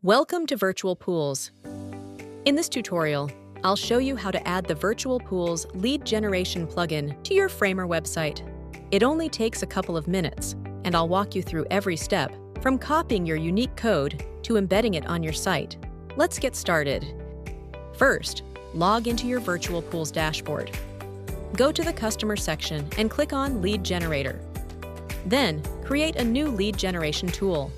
Welcome to Virtual Pools. In this tutorial, I'll show you how to add the Virtual Pools lead generation plugin to your Framer website. It only takes a couple of minutes, and I'll walk you through every step, from copying your unique code to embedding it on your site. Let's get started. First, log into your Virtual Pools dashboard. Go to the Customer section and click on Lead Generator. Then, create a new lead generation tool.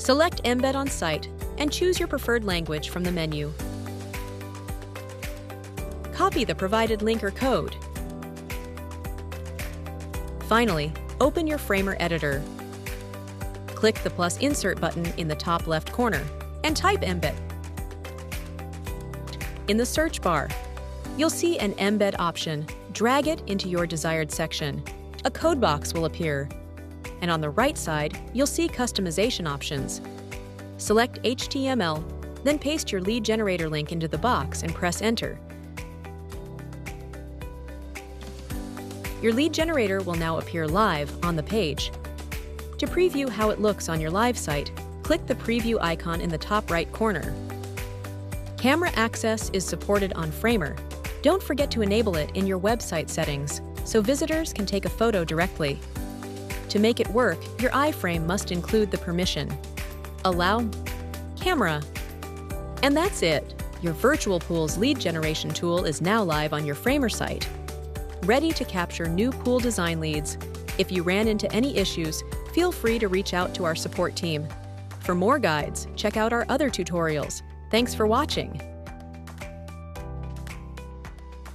Select Embed on Site and choose your preferred language from the menu. Copy the provided link or code. Finally, open your Framer editor. Click the plus insert button in the top left corner and type Embed. In the search bar, you'll see an Embed option. Drag it into your desired section. A code box will appear. And on the right side, you'll see customization options. Select HTML, then paste your lead generator link into the box and press Enter. Your lead generator will now appear live on the page. To preview how it looks on your live site, click the preview icon in the top right corner. Camera access is supported on Framer. Don't forget to enable it in your website settings so visitors can take a photo directly. To make it work, your iframe must include the permission. Allow Camera. And that's it. Your Virtual Pools lead generation tool is now live on your Framer site, ready to capture new pool design leads. If you ran into any issues, feel free to reach out to our support team. For more guides, check out our other tutorials. Thanks for watching.